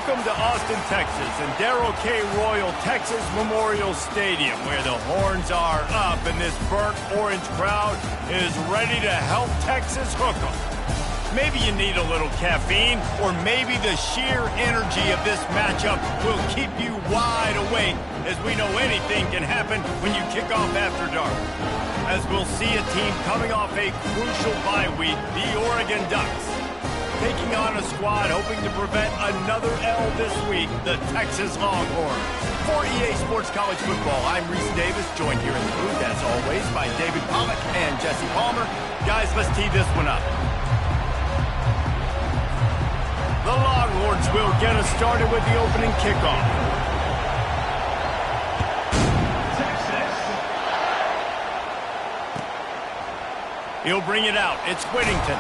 Welcome to Austin, Texas, and Darrell K. Royal Texas Memorial Stadium, where the horns are up and this burnt orange crowd is ready to help Texas hook 'em. Maybe you need a little caffeine, or maybe the sheer energy of this matchup will keep you wide awake, as we know anything can happen when you kick off after dark. As we'll see a team coming off a crucial bye week, the Oregon Ducks, taking on a squad hoping to prevent another L this week, the Texas Longhorns. For EA Sports College Football, I'm Reese Davis, joined here in the booth, as always, by David Pollack and Jesse Palmer. Guys, let's tee this one up. The Longhorns will get us started with the opening kickoff. He'll bring it out. It's Whittington.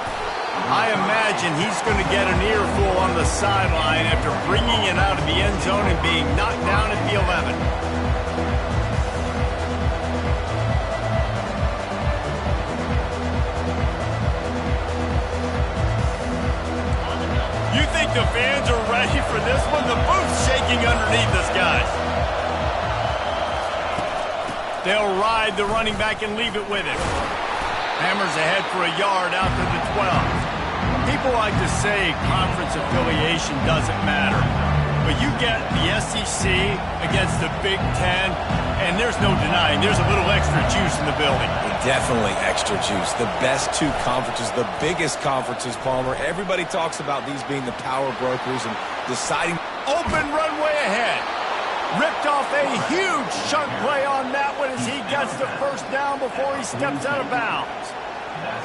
I imagine he's going to get an earful on the sideline after bringing it out of the end zone and being knocked down at the 11. You think the fans are ready for this one? The booth's shaking underneath us, guys. They'll ride the running back and leave it with him. Hammers ahead for a yard out to the 12. People like to say conference affiliation doesn't matter, but you get the SEC against the Big Ten, and there's no denying there's a little extra juice in the building. Definitely extra juice. The best two conferences, the biggest conferences, Palmer. Everybody talks about these being the power brokers and deciding. Open runway ahead. Ripped off a huge chunk play on that one as he gets the first down before he steps out of bounds.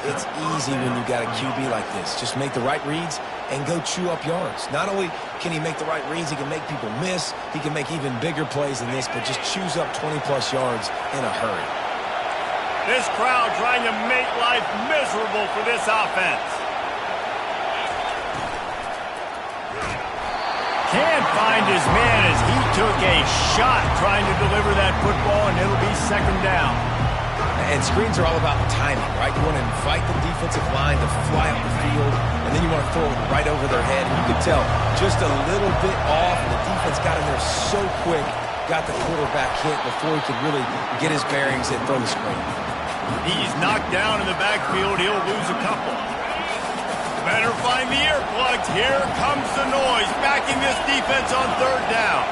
It's easy when you got a QB like this. Just make the right reads and go chew up yards. Not only can he make the right reads, he can make people miss. He can make even bigger plays than this, but just chews up 20-plus yards in a hurry. This crowd trying to make life miserable for this offense. Can't find his man as he took a shot trying to deliver that football, and it'll be second down. And screens are all about timing, right? You want to invite the defensive line to fly up the field, and then you want to throw it right over their head. And you can tell just a little bit off, and the defense got in there so quick, got the quarterback hit before he could really get his bearings and throw the screen. He's knocked down in the backfield. He'll lose a couple. Better find the earplugs. Here comes the noise, backing this defense on third down.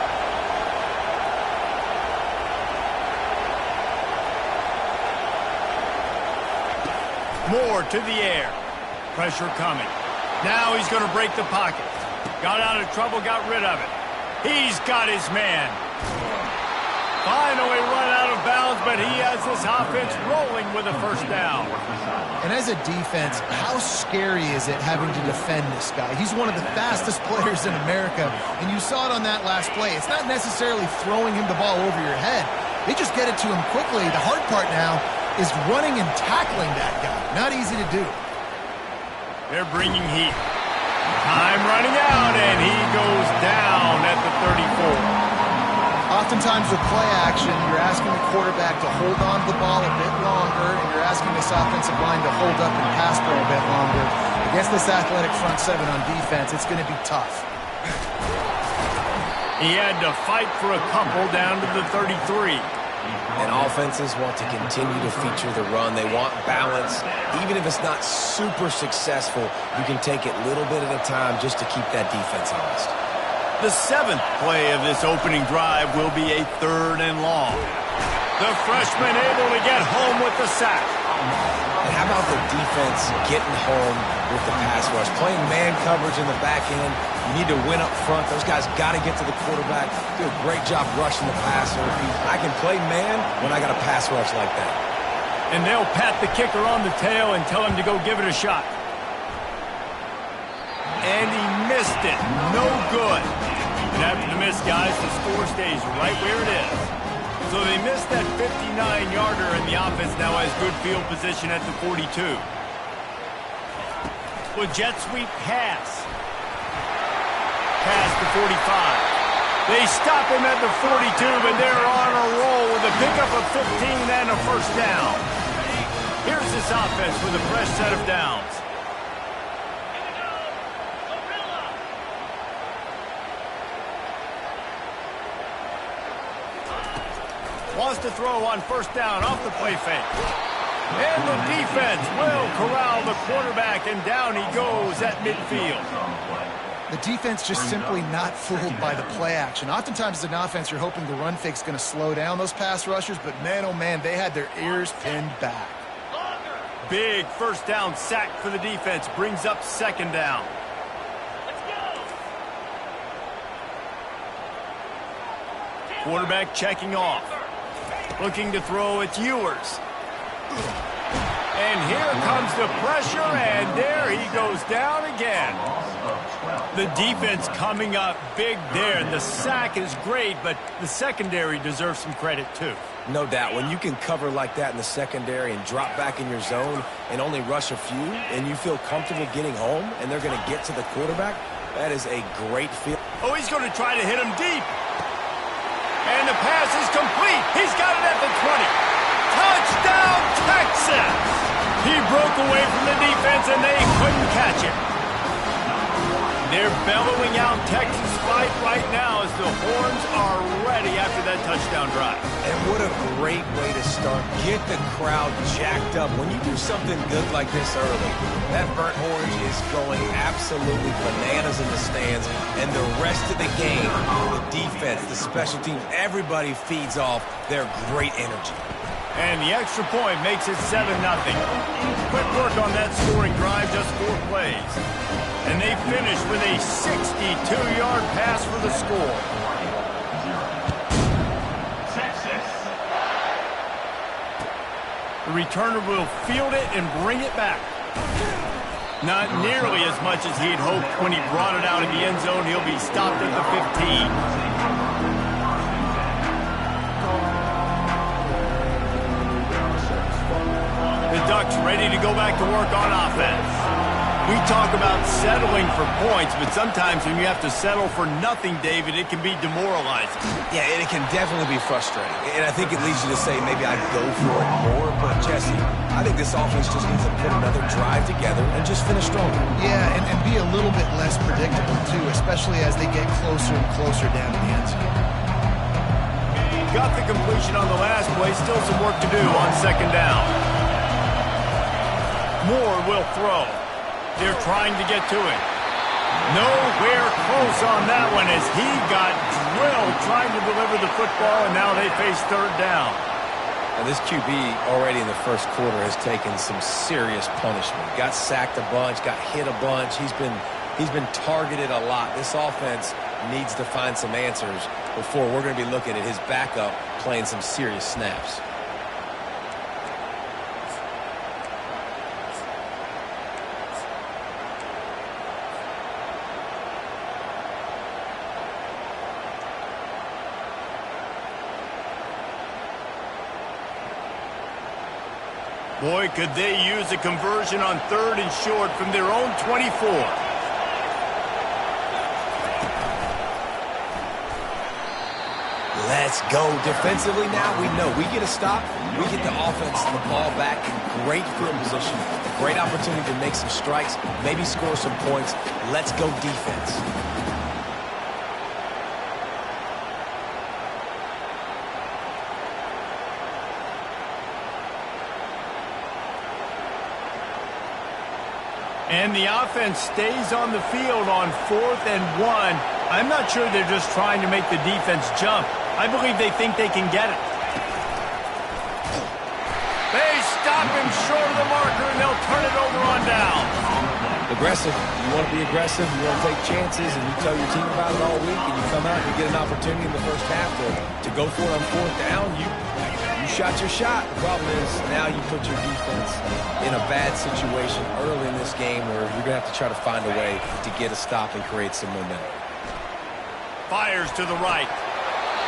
Moore to the air. Pressure coming. Now he's going to break the pocket. Got out of trouble, got rid of it. He's got his man. Finally run out of bounds, but he has this offense rolling with a first down. And as a defense, how scary is it having to defend this guy? He's one of the fastest players in America, and you saw it on that last play. It's not necessarily throwing him the ball over your head. They just get it to him quickly. The hard part now is running and tackling that guy. Not easy to do. They're bringing heat. Time running out, and he goes down at the 34. Oftentimes with play action, you're asking the quarterback to hold on to the ball a bit longer, and you're asking this offensive line to hold up and pass for a bit longer. Against this athletic front seven on defense, it's going to be tough. He had to fight for a couple down to the 33. And offenses want to continue to feature the run. They want balance. Even if it's not super successful, you can take it little bit at a time just to keep that defense honest. The seventh play of this opening drive will be a third and long. The freshman able to get home with the sack. And how about the defense getting home with the pass rush? Playing man coverage in the back end. You need to win up front. Those guys got to get to the quarterback. Do a great job rushing the passer. I can play man when I got a pass rush like that. And they'll pat the kicker on the tail and tell him to go give it a shot. And he missed it. No good. And after the miss, guys, the score stays right where it is. So they missed that 59-yarder, and the offense now has good field position at the 42. With jet sweep pass. Pass to 45. They stop him at the 42, but they're on a roll with a pickup of 15 and a first down. Here's this offense with a fresh set of downs. Wants to throw on first down off the play fake. And the defense will corral the quarterback, and down he goes at midfield. The defense just simply not fooled by the play action. Oftentimes as an offense, you're hoping the run fake's going to slow down those pass rushers, but man, oh man, they had their ears pinned back. Big first down sack for the defense. Brings up second down. Quarterback checking off. Looking to throw, it's Ewers. And here comes the pressure, and there he goes down again. The defense coming up big there, and the sack is great, but the secondary deserves some credit too. No doubt. When you can cover like that in the secondary and drop back in your zone and only rush a few, and you feel comfortable getting home, and they're going to get to the quarterback, that is a great feel. Oh, he's going to try to hit him deep. And the pass is complete. He's got it at the 20. Touchdown, Texas! He broke away from the defense, and they couldn't catch him. They're bellowing out Texas fight right now as the horns are ready after that touchdown drive. And what a great way to start. Get the crowd jacked up. When you do something good like this early, that burnt orange is going absolutely bananas in the stands. And the rest of the game, the defense, the special teams, everybody feeds off their great energy. And the extra point makes it 7-0. Quick work on that scoring drive, just 4 plays. And they finish with a 62-yard pass for the score. The returner will field it and bring it back. Not nearly as much as he'd hoped when he brought it out in the end zone. He'll be stopped at the 15. The Ducks ready to go back to work on offense. We talk about settling for points, but sometimes when you have to settle for nothing, David, it can be demoralizing. Yeah, and it can definitely be frustrating. And I think it leads you to say maybe I'd go for it more. But, Jesse, I think this offense just needs to put another drive together and just finish stronger. Yeah, and be a little bit less predictable, too, especially as they get closer and closer down to the end zone. Got the completion on the last play. Still some work to do on second down. Moore will throw. They're trying to get to it. Nowhere close on that one as he got drilled trying to deliver the football, and now they face third down. Now this QB already in the first quarter has taken some serious punishment. Got sacked a bunch, got hit a bunch. He's been targeted a lot. This offense needs to find some answers before we're going to be looking at his backup playing some serious snaps. Boy, could they use a conversion on third and short from their own 24. Let's go. Defensively now, we know we get a stop, we get the offense the ball back in great field position, great opportunity to make some strikes, maybe score some points. Let's go defense. And the offense stays on the field on 4th and 1. I'm not sure they're just trying to make the defense jump. I believe they think they can get it. They stop him short of the marker, and they'll turn it over on down. Aggressive. You want to be aggressive. You want to take chances, and you tell your team about it all week, and you come out and you get an opportunity in the first half to go for it on 4th down. You shot your shot. The problem is now you put your defense in a bad situation early in this game where you're going to have to try to find a way to get a stop and create some momentum. Fires to the right.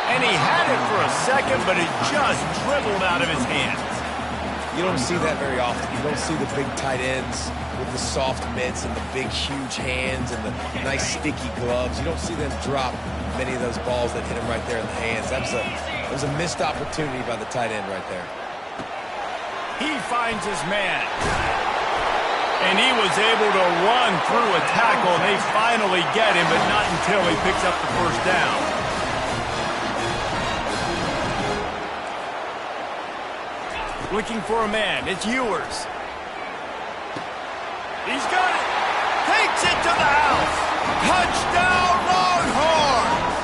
And he had it for a second, but it just dribbled out of his hands. You don't see that very often. You don't see the big tight ends with the soft mitts and the big, huge hands and the nice, sticky gloves. You don't see them drop many of those balls that hit them right there in the hands. That was a missed opportunity by the tight end right there. He finds his man. And he was able to run through a tackle. They finally get him, but not until he picks up the first down. Looking for a man. It's Ewers. He's got it. Takes it to the house. Touchdown, Longhorns!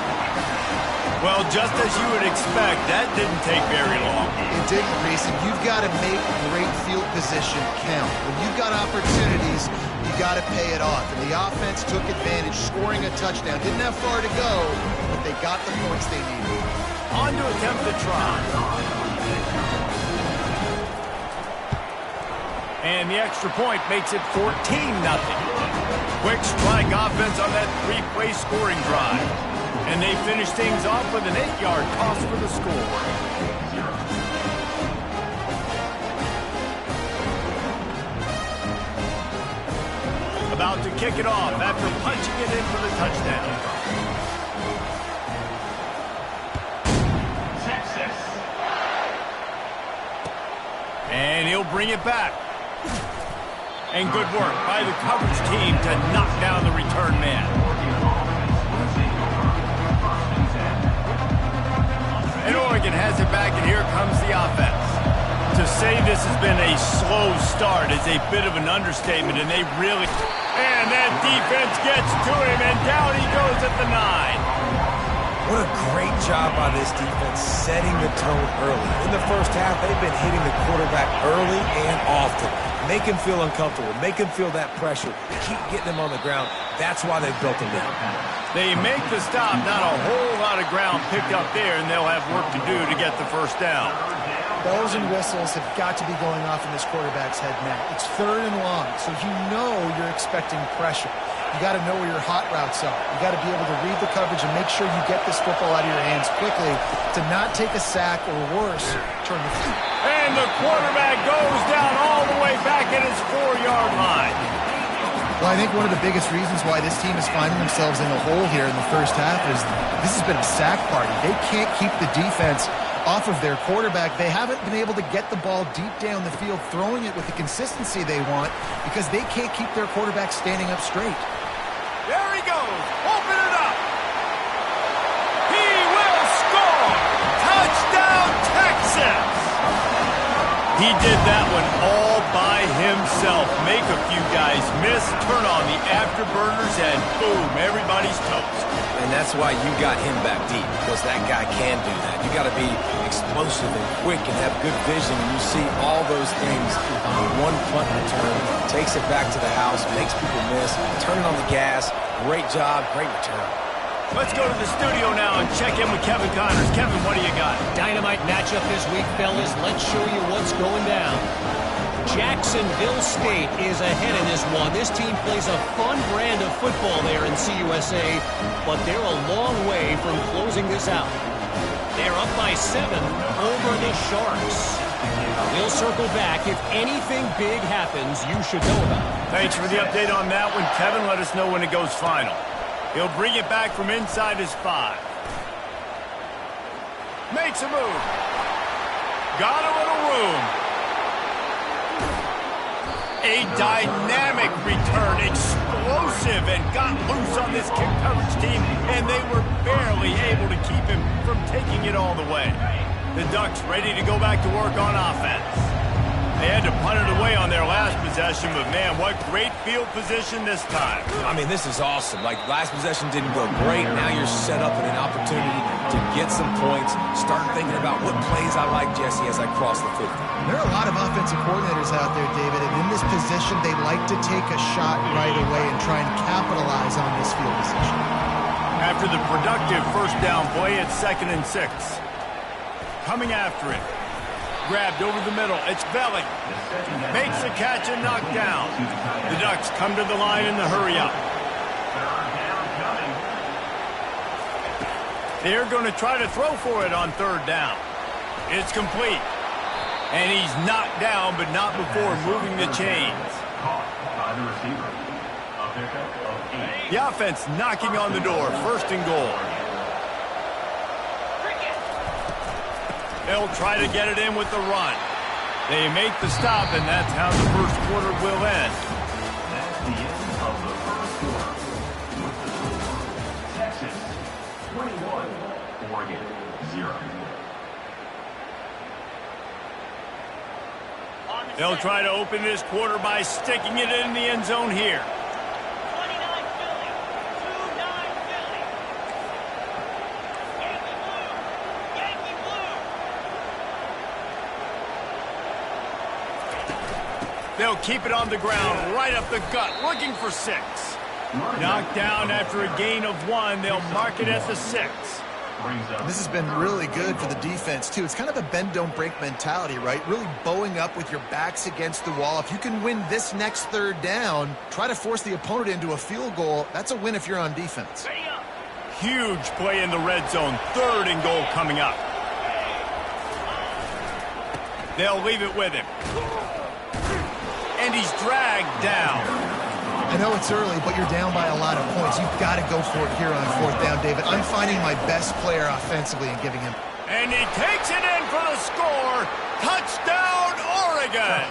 Well, just as you would expect, that didn't take very long. It didn't, Reese, and you've got to make great field position count. When you've got opportunities, you got to pay it off. And the offense took advantage, scoring a touchdown. Didn't have far to go, but they got the points they needed. On to attempt the try. And the extra point makes it 14-0. Quick strike offense on that three-play scoring drive. And they finish things off with an 8-yard toss for the score. About to kick it off after punching it in for the touchdown. And he'll bring it back. And good work by the coverage team to knock down the return man. And Oregon has it back, and here comes the offense. To say this has been a slow start is a bit of an understatement, and they really... And that defense gets to him, and down he goes at the 9. What a great job by this defense setting the tone early. In the first half, they've been hitting the quarterback early and often. Make him feel uncomfortable. Make him feel that pressure. Keep getting him on the ground. That's why they've built him down. They make the stop. Not a whole lot of ground picked up there, and they'll have work to do to get the first down. Bells and whistles have got to be going off in this quarterback's head now. It's 3rd and long, so you know you're expecting pressure. You got to know where your hot routes are. You got to be able to read the coverage and make sure you get this football out of your hands quickly to not take a sack or worse, turn the field. And the quarterback goes down all the way back at his 4-yard line. Well, I think one of the biggest reasons why this team is finding themselves in the hole here in the first half is this has been a sack party. They can't keep the defense off of their quarterback. They haven't been able to get the ball deep down the field, throwing it with the consistency they want because they can't keep their quarterback standing up straight. There he goes. Open it up. He will score. Touchdown, Texas. He did that one all by himself. Make a few guys miss, turn on the afterburners, and boom, everybody's toast. And that's why you got him back deep, because that guy can do that. You got to be explosive and quick and have good vision. And you see all those things on one punt return. Takes it back to the house, makes people miss, turning on the gas. Great job, great return. Let's go to the studio now and check in with Kevin Connors. Kevin, what do you got? Dynamite matchup this week, fellas. Let's show you what's going down. Jacksonville State is ahead in this one. This team plays a fun brand of football there in CUSA, but they're a long way from closing this out. They're up by 7 over the Sharks. We'll circle back. If anything big happens, you should know about it. Thanks for the update on that one, Kevin. Let us know when it goes final. He'll bring it back from inside his 5. Makes a move. Got a little room. A dynamic return, explosive, and got loose on this kick coverage team, and they were barely able to keep him from taking it all the way. The Ducks ready to go back to work on offense. They had to punt it away on their last possession, but man, what great field position this time. I mean, this is awesome. Like, last possession didn't go great. Now you're set up in an opportunity to get some points. Start thinking about what plays I like, Jesse, as I cross the 50. There are a lot of offensive coordinators out there, David, and in this position, they like to take a shot right away and try and capitalize on this field position. After the productive first down play, it's 2nd and 6. Coming after it. Grabbed over the middle. It's Belling. Makes the catch and knocked down. The Ducks come to the line in the hurry-up. They're going to try to throw for it on 3rd down. It's complete. And he's knocked down, but not before moving the chains. The offense knocking on the door. 1st and goal. They'll try to get it in with the run. They make the stop, and that's how the first quarter will end. That's the end of the first quarter. Texas 21, Oregon 0. They'll try to open this quarter by sticking it in the end zone here. They'll keep it on the ground, right up the gut, looking for 6. Knocked down after a gain of 1. They'll mark it at the 6. This has been really good for the defense, too. It's kind of a bend-don't-break mentality, right? Really bowing up with your backs against the wall. If you can win this next third down, try to force the opponent into a field goal. That's a win if you're on defense. Huge play in the red zone. 3rd and goal coming up. They'll leave it with him. And he's dragged down. I know it's early, but you're down by a lot of points. You've got to go for it here on 4th down, David. I'm finding my best player offensively and giving him. And he takes it in for the score. Touchdown, Oregon.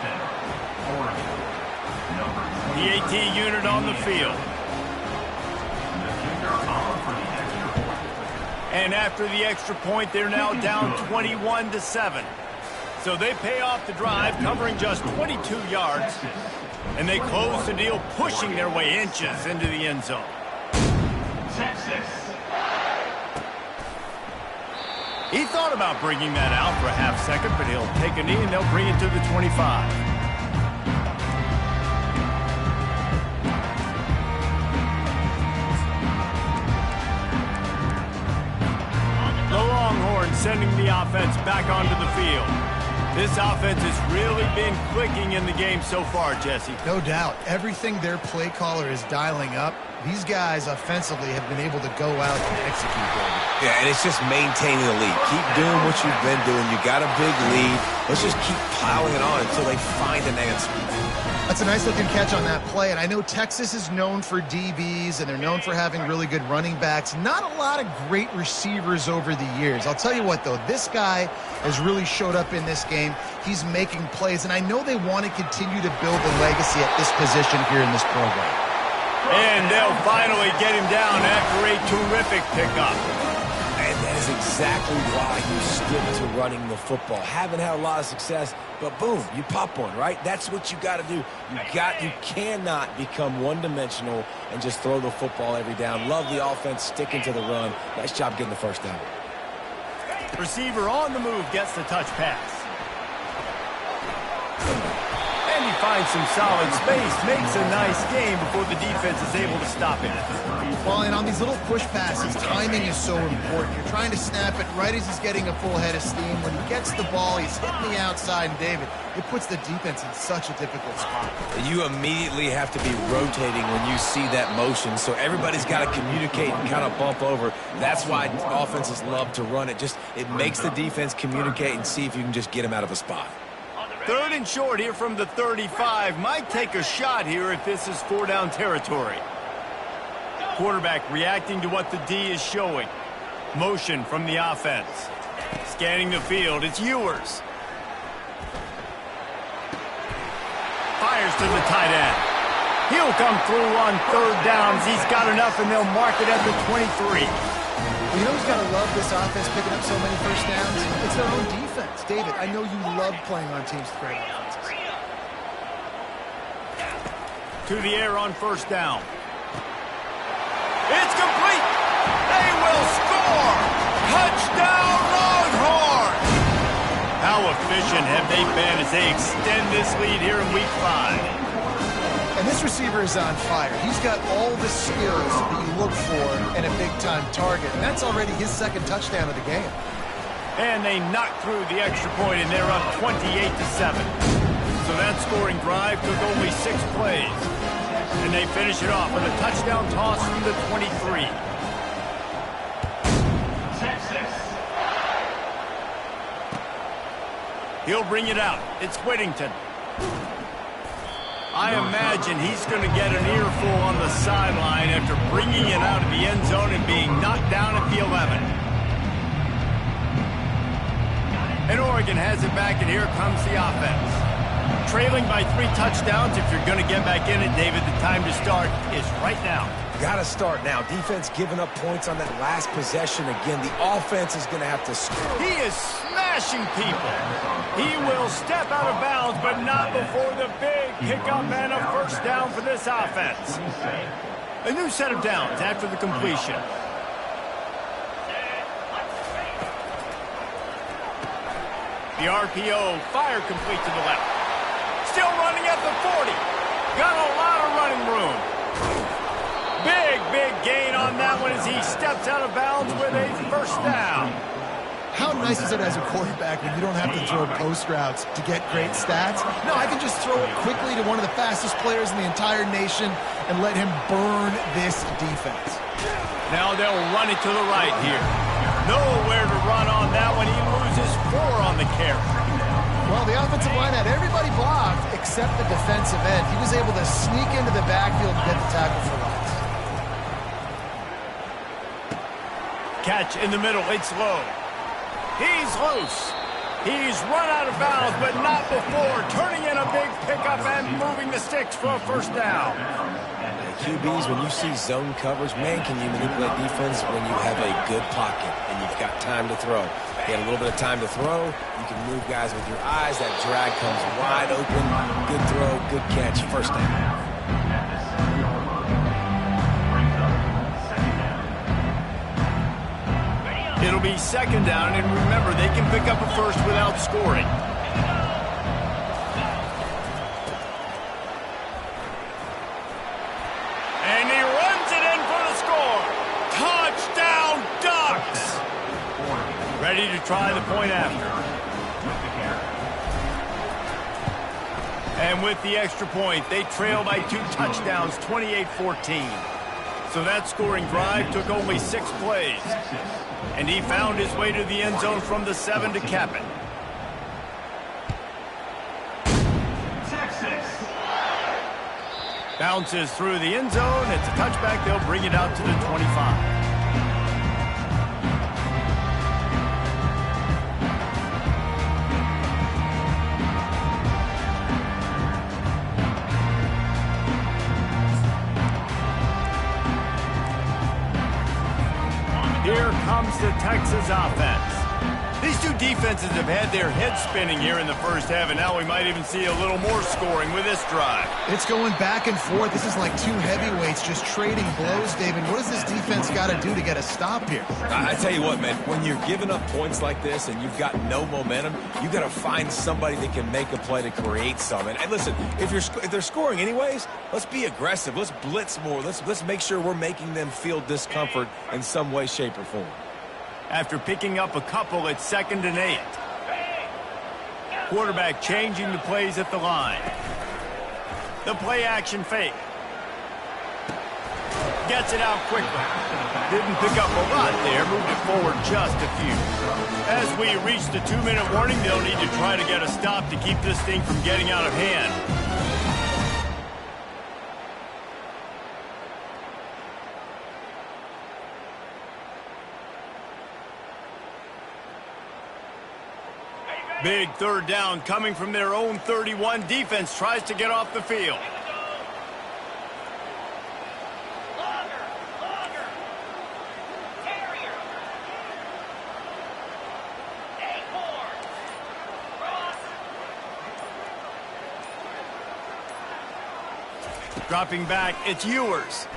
The AT unit on the field. And after the extra point, they're now down 21-7. So they pay off the drive, covering just 22 yards. And they close the deal, pushing their way inches into the end zone. Texas. He thought about bringing that out for a half second, but he'll take a knee and they'll bring it to the 25. The Longhorns sending the offense back onto the field. This offense has really been clicking in the game so far, Jesse. No doubt. Everything their play caller is dialing up, these guys offensively have been able to go out and execute. Yeah, and it's just maintaining the lead. Keep doing what you've been doing. You got a big lead. Let's just keep piling it on until they find an answer. That's a nice-looking catch on that play, and I know Texas is known for DBs, and they're known for having really good running backs. Not a lot of great receivers over the years. I'll tell you what, though, this guy has really showed up in this game. He's making plays, and I know they want to continue to build a legacy at this position here in this program. And they'll finally get him down after a terrific pickup. And that is exactly why you stick to running the football. Haven't had a lot of success, but boom, you pop one, right? That's what you got to do. You cannot become one-dimensional and just throw the football every down. Love the offense sticking to the run. Nice job getting the first down. Receiver on the move gets the touch pass. And he finds some solid space, makes a nice game before the defense is able to stop him. Well, and on these little push passes, timing is so important. You're trying to snap it right as he's getting a full head of steam. When he gets the ball, he's hitting the outside, and David, it puts the defense in such a difficult spot. You immediately have to be rotating when you see that motion, so everybody's got to communicate and kind of bump over. That's why offenses love to run it. It makes the defense communicate and see if you can just get them out of a spot. 3rd and short here from the 35. Might take a shot here if this is 4-down territory. Quarterback reacting to what the D is showing. Motion from the offense. Scanning the field, it's Ewers. Fires to the tight end. He'll come through on 3rd downs. He's got enough, and they'll mark it at the 23. You know who's got to love this offense picking up so many first downs? It's their own defense. David, I know you love playing on teams with great offenses. To the air on 1st down. It's complete. They will score. Touchdown, Longhorns. How efficient have they been as they extend this lead here in Week 5? And this receiver is on fire. He's got all the skills that you look for in a big-time target. And that's already his 2nd touchdown of the game. And they knock through the extra point, and they're up 28-7. So that scoring drive took only 6 plays. And they finish it off with a touchdown toss from the 23. Texas. He'll bring it out. It's Whittington. I imagine he's going to get an earful on the sideline after bringing it out of the end zone and being knocked down at the 11. And Oregon has it back, and here comes the offense. Trailing by 3 touchdowns, if you're going to get back in it, David, the time to start is right now. Got to start now. Defense giving up points on that last possession again. The offense is going to have to score. He is smashing people. He will step out of bounds, but not before the big pickup and a first down for this offense. A new set of downs after the completion. The RPO, fire complete to the left. Still running at the 40. Got a lot of running room. Big gain on that one as he steps out of bounds with a first down. How nice is it as a quarterback when you don't have to throw post routes to get great stats? No, I can just throw it quickly to one of the fastest players in the entire nation and let him burn this defense. Now they'll run it to the right here. Nowhere to run on that one. He loses 4 on the carry. Well, the offensive line had everybody blocked except the defensive end. He was able to sneak into the backfield and get the tackle for loss. Catch in the middle. It's low. He's loose. He's run out of bounds, but not before turning in a big pickup and moving the sticks for a first down. QBs, when you see zone coverage, man, can you manipulate defense when you have a good pocket and you've got time to throw. You had a little bit of time to throw. You can move guys with your eyes. That drag comes wide open. Good throw, good catch, first down. It'll be second down, and remember, they can pick up a first without scoring. And he runs it in for the score. Touchdown, Ducks! Ready to try the point after. And with the extra point, they trail by 2 touchdowns, 28-14. So that scoring drive took only 6 plays. And he found his way to the end zone from the 7 to cap it. Texas. Bounces through the end zone. It's a touchback. They'll bring it out to the 25. Here comes the Texas offense. These two defenses have had their heads spinning here in the first half, and now we might even see a little more scoring with this drive. It's going back and forth. This is like 2 heavyweights just trading blows, David. What does this defense got to do to get a stop here? I tell you what, man, when you're giving up points like this and you've got no momentum, you got to find somebody that can make a play to create some. And listen, if they're scoring anyways, let's be aggressive. Let's blitz more. Let's make sure we're making them feel discomfort in some way, shape, or form. After picking up a couple, it's 2nd and 8. Quarterback changing the plays at the line. The play action fake. Gets it out quickly. Didn't pick up a lot there. Moved it forward just a few. As we reach the 2-minute warning, they'll need to try to get a stop to keep this thing from getting out of hand. Big 3rd down coming from their own 31. Defense tries to get off the field. Dropping back, it's Ewers.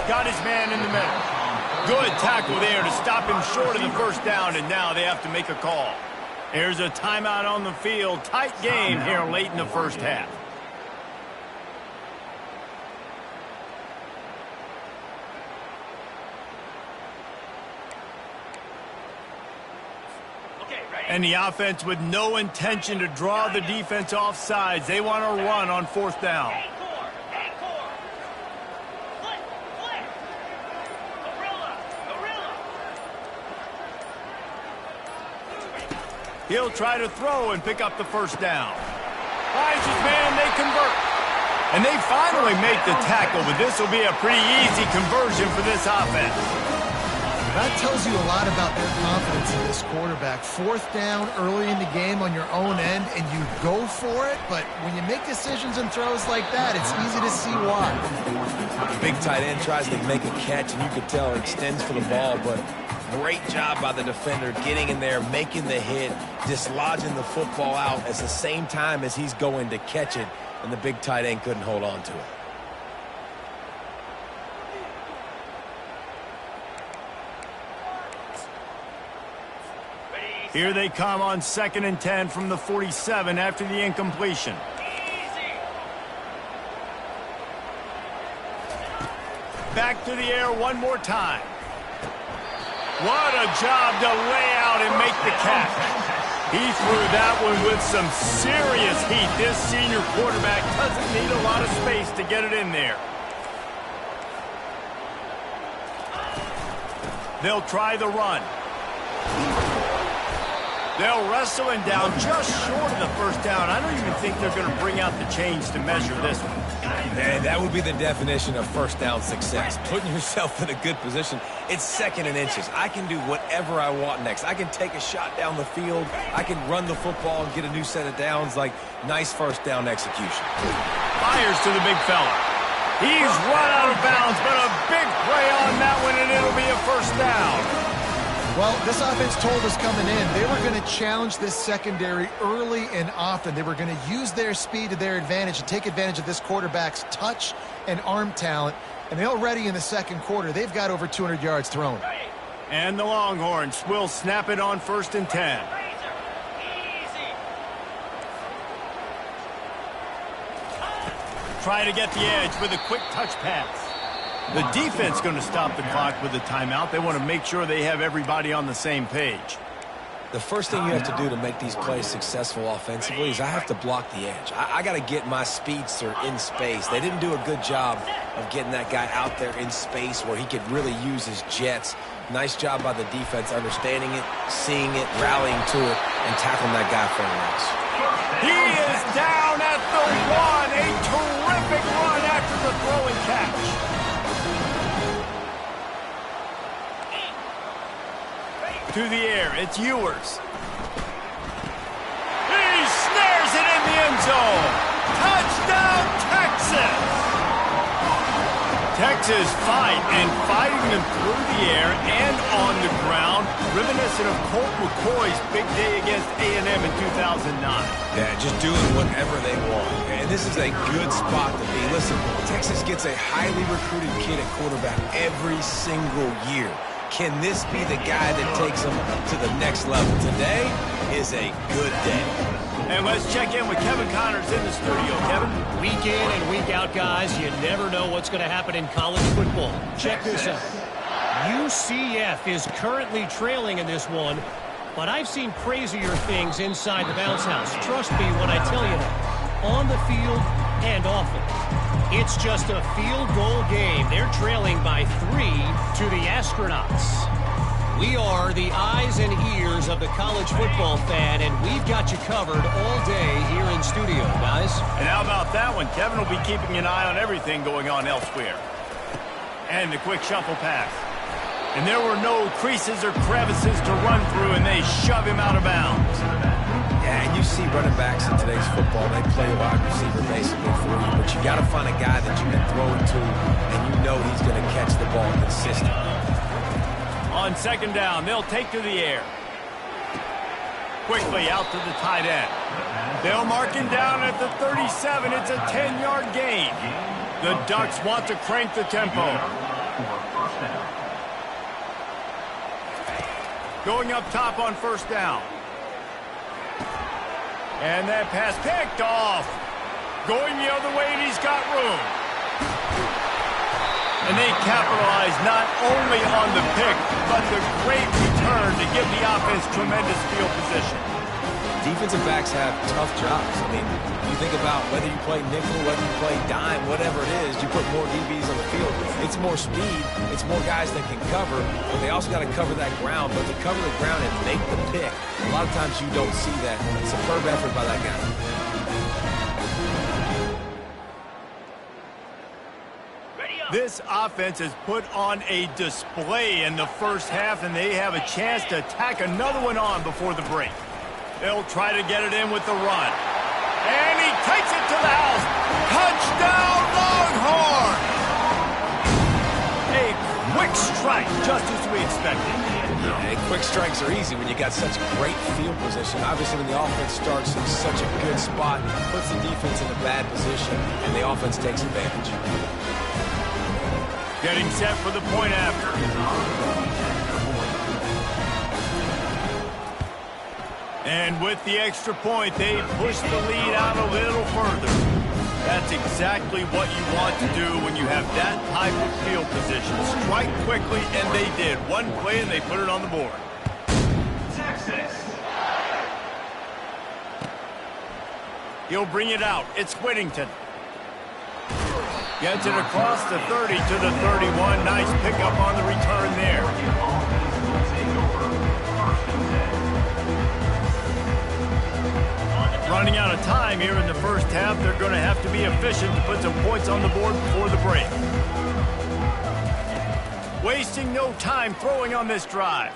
Got his man in the middle. Good tackle there to stop him short of the first down, and now they have to make a call. There's a timeout on the field. Tight game here late in the first half. And the offense with no intention to draw the defense off sides. They want to run on 4th down. He'll try to throw and pick up the first down. Finds his man, they convert. And they finally make the tackle, but this will be a pretty easy conversion for this offense. That tells you a lot about their confidence in this quarterback. 4th down early in the game on your own end, and you go for it, but when you make decisions and throws like that, it's easy to see why. The big tight end tries to make a catch, and you could tell he extends for the ball, but great job by the defender getting in there, making the hit, dislodging the football out at the same time as he's going to catch it, and the big tight end couldn't hold on to it. Here they come on 2nd and 10 from the 47 after the incompletion. Back to the air one more time. What a job to lay out and make the catch. He threw that one with some serious heat. This senior quarterback doesn't need a lot of space to get it in there. They'll try the run. They'll wrestle him down just short of the 1st down. I don't even think they're going to bring out the chains to measure this one. Man, that would be the definition of 1st down success. Putting yourself in a good position. It's 2nd and inches. I can do whatever I want next. I can take a shot down the field. I can run the football and get a new set of downs. Like, nice 1st down execution. Fires to the big fella. He's run out of bounds, but a big play on that one, and it'll be a 1st down. Well, this offense told us coming in, they were going to challenge this secondary early and often. They were going to use their speed to their advantage and take advantage of this quarterback's touch and arm talent. And already in the 2nd quarter, they've got over 200 yards thrown. And the Longhorns will snap it on 1st and 10. Try to get the edge with a quick touch pass. The defense going to stop the clock with a timeout. They want to make sure they have everybody on the same page. The first thing you have to do to make these plays successful offensively is I have to block the edge. I got to get my speedster in space. They didn't do a good job of getting that guy out there in space where he could really use his jets. Nice job by the defense understanding it, seeing it, rallying to it, and tackling that guy for a loss. He is down at the 1. A terrific run after the throw and catch. To the air, it's Ewers. He snares it in the end zone. Touchdown, Texas! Texas fighting them through the air and on the ground, reminiscent of Colt McCoy's big day against A&M in 2009. Yeah, just doing whatever they want. And this is a good spot to be. Listen, Texas gets a highly recruited kid at quarterback every single year. Can this be the guy that takes them to the next level? Today is a good day. And let's check in with Kevin Connors in the studio. Kevin? Week in and week out, guys, you never know what's going to happen in college football. Check this out. UCF is currently trailing in this one, but I've seen crazier things inside the bounce house. Trust me when I tell you that. On the field and off it. It's just a field goal game. They're trailing by 3 to the Astronauts. We are the eyes and ears of the college football fan, and we've got you covered all day here in studio, guys. And how about that one? Kevin will be keeping an eye on everything going on elsewhere. And the quick shuffle pass. And there were no creases or crevices to run through, and they shove him out of bounds. Yeah, and you see running backs in today's football, they play a wide receiver basically for you, but you got to find a guy that you can throw it to, and you know he's going to catch the ball consistently. On 2nd down, they'll take to the air. Quickly out to the tight end. They'll mark him down at the 37. It's a 10-yard gain. The Ducks want to crank the tempo. Going up top on 1st down. And that pass picked off. Going the other way, and he's got room. And they capitalize not only on the pick, but the great return to give the offense tremendous field position. Defensive backs have tough jobs. I mean, you think about whether you play nickel, whether you play dime, whatever it is, you put more DBs on the field. It's more speed. It's more guys that can cover, but they also got to cover that ground. But to cover the ground and make the pick, a lot of times you don't see that. Superb effort by that guy. Ready This offense has put on a display in the first half, and they have a chance to tack another one on before the break. They'll try to get it in with the run. And he takes it to the house. Touchdown, Longhorn! A quick strike, just as we expected. Hey, quick strikes are easy when you got such great field position. Obviously, when the offense starts in such a good spot, it puts the defense in a bad position, and the offense takes advantage. Getting set for the point after. And with the extra point, they push the lead out a little further. That's exactly what you want to do when you have that type of field position. Strike quickly, and they did. One play, and they put it on the board. Texas. He'll bring it out. It's Whittington. Gets it across the 30 to the 31. Nice pickup on the return there. Running out of time here in the first half. They're going to have to be efficient to put some points on the board before the break. Wasting no time throwing on this drive.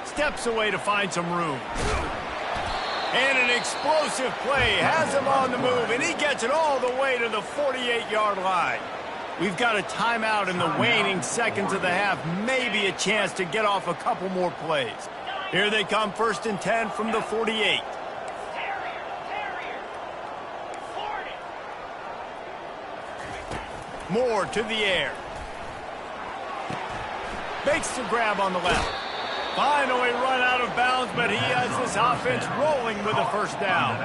Steps away to find some room. And an explosive play has him on the move, and he gets it all the way to the 48-yard line. We've got a timeout in the waning seconds of the half. Maybe a chance to get off a couple more plays. Here they come, 1st and 10 from the 48. Moore to the air. Makes the grab on the left. Finally run out of bounds, but he has this offense rolling with a first down.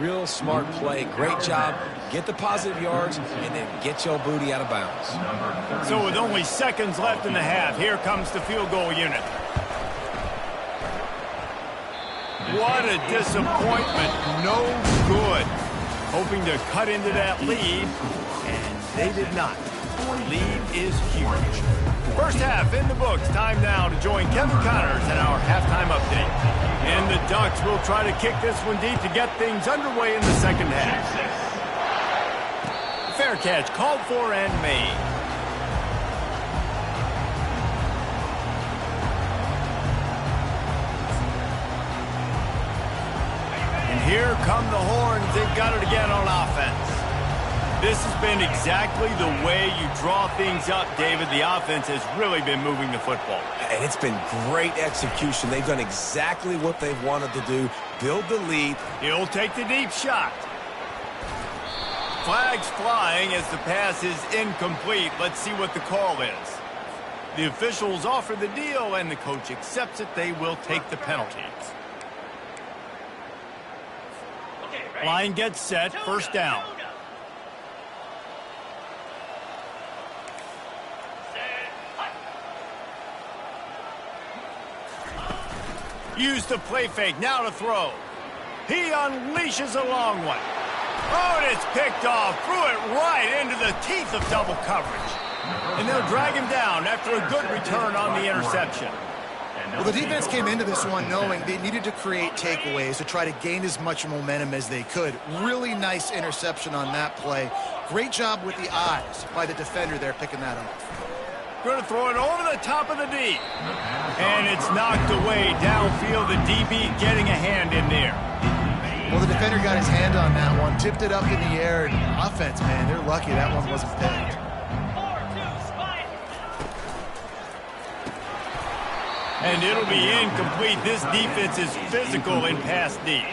Real smart play. Great job. Get the positive yards, and then get your booty out of bounds. So with only seconds left in the half, here comes the field goal unit. What a disappointment. No good. Hoping to cut into that lead, and they did not. The lead is huge. First half in the books. Time now to join Kevin Connors in our halftime update. And the Ducks will try to kick this one deep to get things underway in the second half. Fair catch called for and made. And here come the Horns. They've got it again on offense. This has been exactly the way you draw things up, David. The offense has really been moving the football. And it's been great execution. They've done exactly what they've wanted to do, build the lead. He'll take the deep shot. Flags flying as the pass is incomplete. Let's see what the call is. The officials offer the deal, and the coach accepts it. They will take the penalties. Line gets set, first down. Use the play fake, now to throw. He unleashes a long one. Oh, and it's picked off. Threw it right into the teeth of double coverage. And they'll drag him down after a good return on the interception. Well, the defense came into this one knowing they needed to create takeaways to try to gain as much momentum as they could. Really nice interception on that play. Great job with the eyes by the defender there picking that up. Going to throw it over the top of the D. And it's knocked away downfield. The DB getting a hand in there. Well, the defender got his hand on that one, tipped it up in the air. And offense, man, they're lucky that one wasn't picked. And it'll be incomplete. This defense is physical in pass D.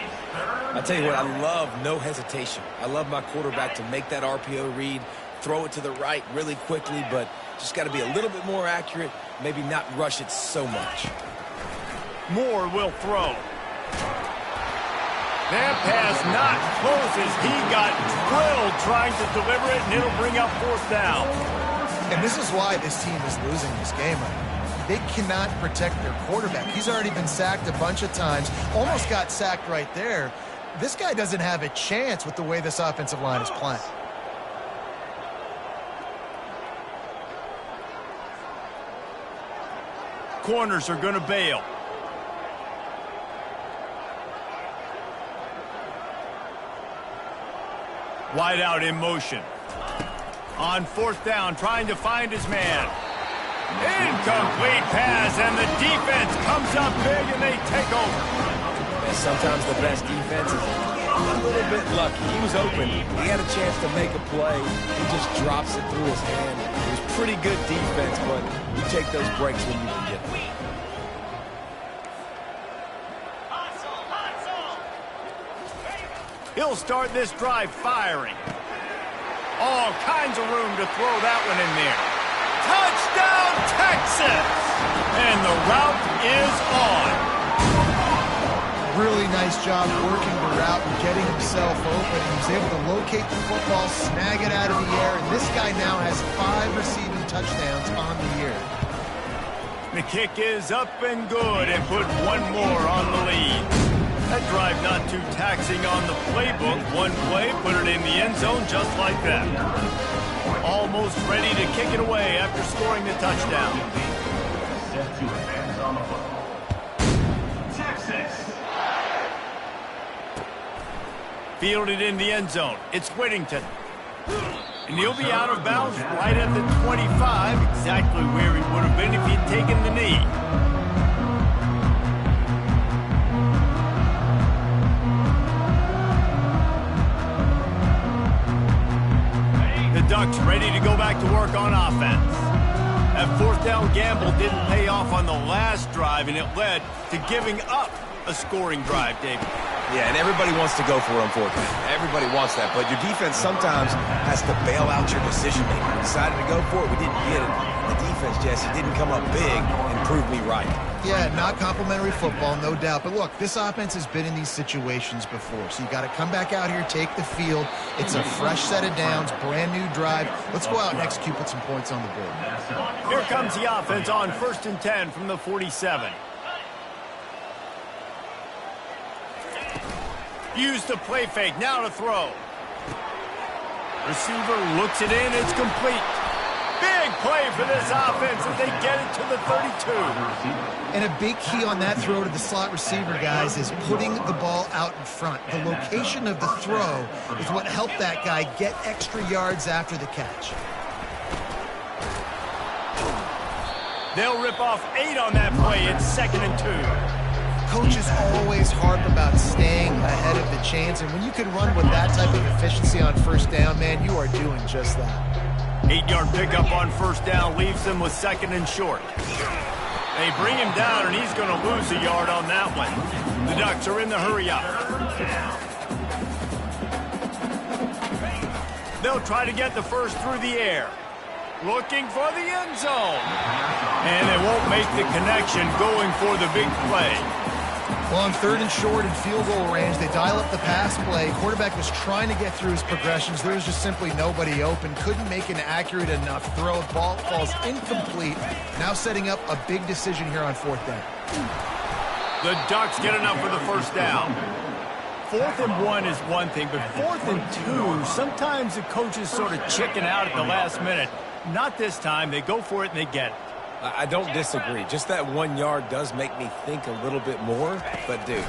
I tell you what, I love no hesitation. I love my quarterback to make that RPO read, throw it to the right really quickly, but just got to be a little bit more accurate, maybe not rush it so much. Moore will throw. That pass not close as he got drilled trying to deliver it, and it'll bring up fourth down. And this is why this team is losing this game right now. They cannot protect their quarterback. He's already been sacked a bunch of times, almost got sacked right there. This guy doesn't have a chance with the way this offensive line is playing. Corners are going to bail. Wide out in motion. On fourth down, trying to find his man. Incomplete pass, and the defense comes up big, and they take over. And sometimes the best defense is a little bit lucky. He was open. He had a chance to make a play. He just drops it through his hand. It was pretty good defense, but you take those breaks when you can get them. He'll start this drive firing. All kinds of room to throw that one in there. Touchdown, Texas! And the route is on. Really nice job working the route and getting himself open. He was able to locate the football, snag it out of the air, and this guy now has 5 receiving touchdowns on the year. The kick is up and good, and put one more on the lead. That drive not too taxing on the playbook. One play, put it in the end zone just like that. Almost ready to kick it away after scoring the touchdown. Set to advance on the football. Texas. Fielded in the end zone. It's Whittington. And he'll be out of bounds right at the 25, exactly where he would have been if he'd taken the knee. The Ducks ready to go back to work on offense. That fourth down gamble didn't pay off on the last drive, and it led to giving up a scoring drive, David. Yeah, and everybody wants to go for it on fourth down. Everybody wants that, but your defense sometimes has to bail out your decision-making. We decided to go for it. We didn't get it. The defense, Jesse, didn't come up big and prove me right. Yeah, not complimentary football, no doubt. But look, this offense has been in these situations before. So you got to come back out here, take the field. It's a fresh set of downs, brand new drive. Let's go out and execute, put some points on the board. Here comes the offense on 1st and 10 from the 47. Use the play fake, now to throw. Receiver looks it in, it's complete. Big play for this offense as they get it to the 32. And a big key on that throw to the slot receiver, guys, is putting the ball out in front. The location of the throw is what helped that guy get extra yards after the catch. They'll rip off 8 on that play. It's 2nd and 2. Coaches always harp about staying ahead of the chains, and when you can run with that type of efficiency on first down, man, you are doing just that. 8-yard pickup on first down leaves them with 2nd and short. They bring him down, and he's going to lose a yard on that one. The Ducks are in the hurry-up. They'll try to get the first through the air. Looking for the end zone. And they won't make the connection going for the big play. Well, on 3rd and short and field goal range, they dial up the pass play. Quarterback was trying to get through his progressions. There was just simply nobody open. Couldn't make an accurate enough throw. Ball falls incomplete. Now setting up a big decision here on 4th down. The Ducks get enough for the first down. 4th and 1 is one thing, but 4th and 2, sometimes the coaches sort of chicken out at the last minute. Not this time. They go for it and they get it. I don't disagree. Just that 1 yard does make me think a little bit more. But, dude,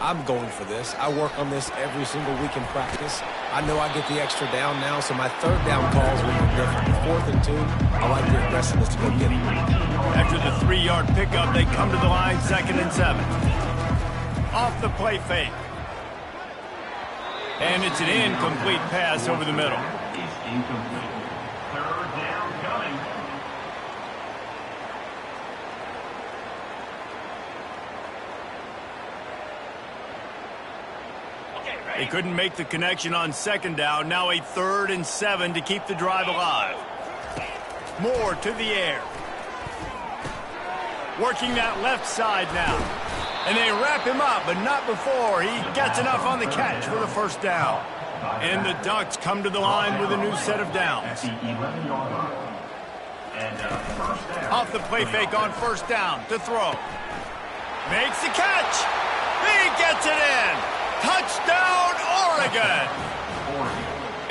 I'm going for this. I work on this every single week in practice. I know I get the extra down now, so my 3rd down calls will be different. 4th and 2, I like the aggressiveness to go get it. After the 3-yard pickup, they come to the line 2nd and 7. Off the play fake. And it's an incomplete pass over the middle. It's incomplete. 3rd down coming. They couldn't make the connection on 2nd down. Now a 3rd and 7 to keep the drive alive. Moore to the air. Working that left side now. And they wrap him up, but not before he gets enough on the catch for the first down. And the Ducks come to the line with a new set of downs. At the 11-yard line. And first down. Off the play fake on first down to throw. Makes the catch. He gets it in. Touchdown, Oregon.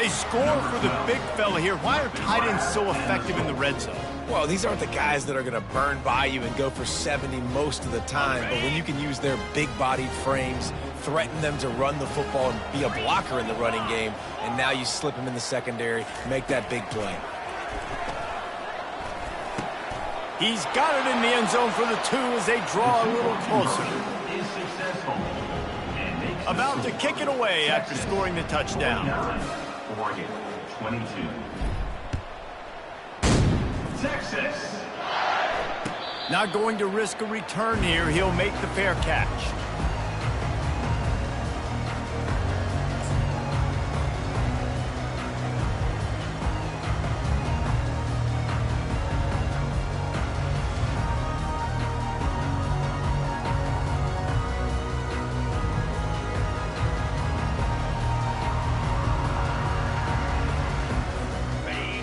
They score for the big fella here. Why are tight ends so effective in the red zone? Well, these aren't the guys that are going to burn by you and go for 70 most of the time. But when you can use their big-bodied frames, threaten them to run the football and be a blocker in the running game, and now you slip them in the secondary, make that big play. He's got it in the end zone for the 2 as they draw a little closer. Is successful. And makes About to kick it away after scoring the touchdown. 29, Oregon 22. Texas. Not going to risk a return here. He'll make the fair catch.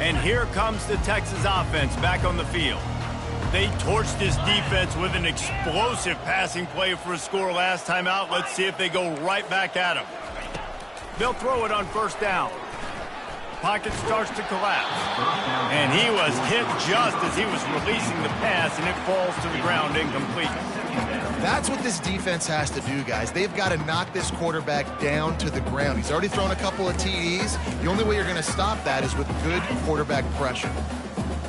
And here comes the Texas offense back on the field. They torched this defense with an explosive passing play for a score last time out. Let's see if they go right back at him. They'll throw it on first down. Pocket starts to collapse. And he was hit just as he was releasing the pass, and it falls to the ground incomplete. That's what this defense has to do, guys. They've got to knock this quarterback down to the ground. He's already thrown a couple of TDs. The only way you're going to stop that is with good quarterback pressure.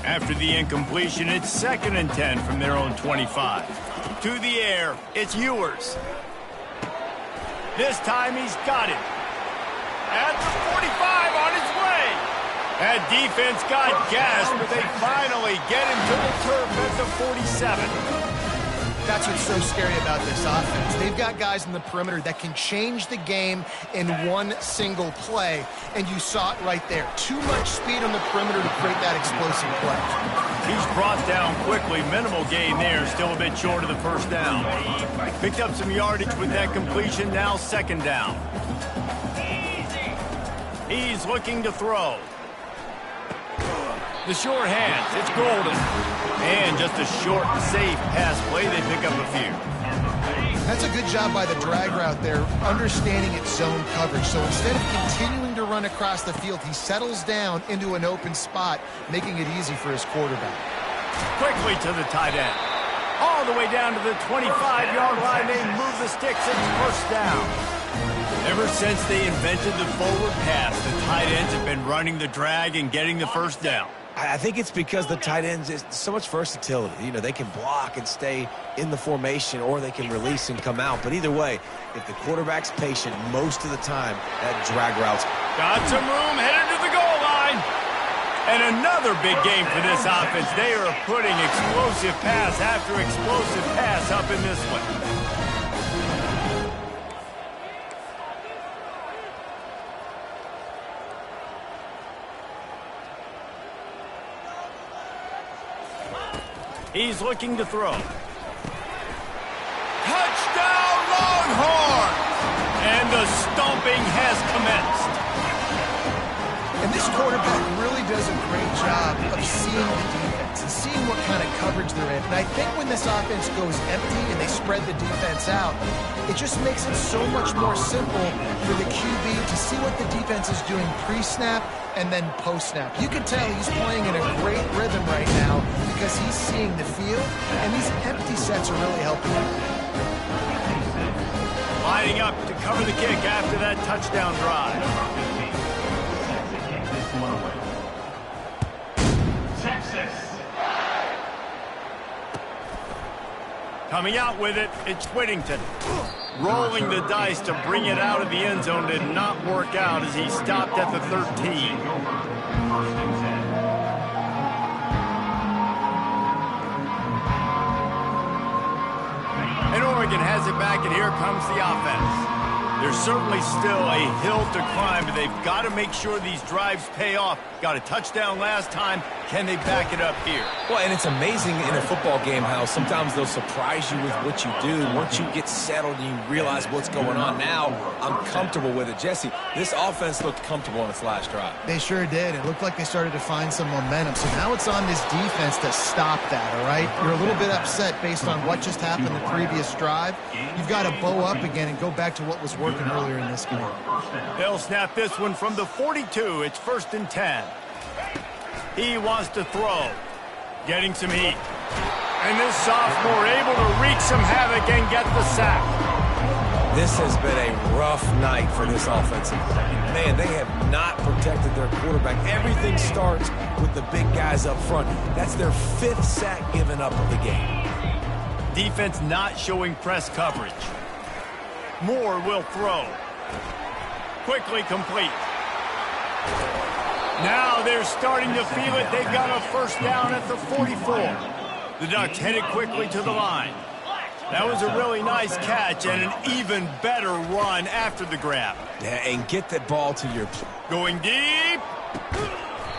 After the incompletion, it's 2nd and 10 from their own 25. To the air, it's Ewers. This time he's got it. At the 45 on his way. That defense got gassed, but they finally get him to the turf at the 47. That's what's so scary about this offense. They've got guys in the perimeter that can change the game in one single play, and you saw it right there. Too much speed on the perimeter to create that explosive play. He's brought down quickly. Minimal gain there. Still a bit short of the first down. Picked up some yardage with that completion. Now 2nd down. He's looking to throw. The short hands. It's Golden. And just a short, safe pass play. They pick up a few. That's a good job by the drag route there, understanding its zone coverage. So instead of continuing to run across the field, he settles down into an open spot, making it easy for his quarterback. Quickly to the tight end. All the way down to the 25-yard line. They move the sticks. It's first down. Ever since they invented the forward pass, the tight ends have been running the drag and getting the first down. I think it's because the tight ends is so much versatility. You know, they can block and stay in the formation, or they can release and come out. But either way, if the quarterback's patient most of the time, that drag route's got some room, headed to the goal line. And another big game for this offense. They are putting explosive pass after explosive pass up in this one. He's looking to throw. Touchdown, Longhorns! And the stomping has commenced. And this quarterback really does a great job of seeing the defense and seeing what kind of coverage they're in. And I think when this offense goes empty and they spread the defense out, it just makes it so much more simple for the QB to see what the defense is doing pre-snap and then post-snap. You can tell he's playing in a great rhythm right now because he's seeing the field, and these empty sets are really helping him. Lining up to cover the kick after that touchdown drive. Texas. Coming out with it, it's Whittington. Rolling the dice to bring it out of the end zone did not work out as he stopped at the 13. And Oregon has it back, and here comes the offense. There's certainly still a hill to climb, but they've got to make sure these drives pay off. Got a touchdown last time, Can they back it up here? Well, and it's amazing in a football game how sometimes they'll surprise you with what you do. Once you get settled and you realize what's going on, now I'm comfortable with it. Jesse, this offense looked comfortable on its last drive. They sure did. It looked like they started to find some momentum. So now it's on this defense to stop that, all right? You're a little bit upset based on what just happened the previous drive. You've got to bow up again and go back to what was working earlier in this game. They'll snap this one from the 42. It's 1st and 10. He wants to throw. Getting some heat. And this sophomore able to wreak some havoc and get the sack. This has been a rough night for this offensive line. Man, they have not protected their quarterback. Everything starts with the big guys up front. That's their 5th sack given up of the game. Defense not showing press coverage. Moore will throw. Quickly complete. Now they're starting to feel it. They've got a 1st down at the 44. The Ducks headed quickly to the line. That was a really nice catch and an even better run after the grab. Yeah, and get the ball to your... Going deep.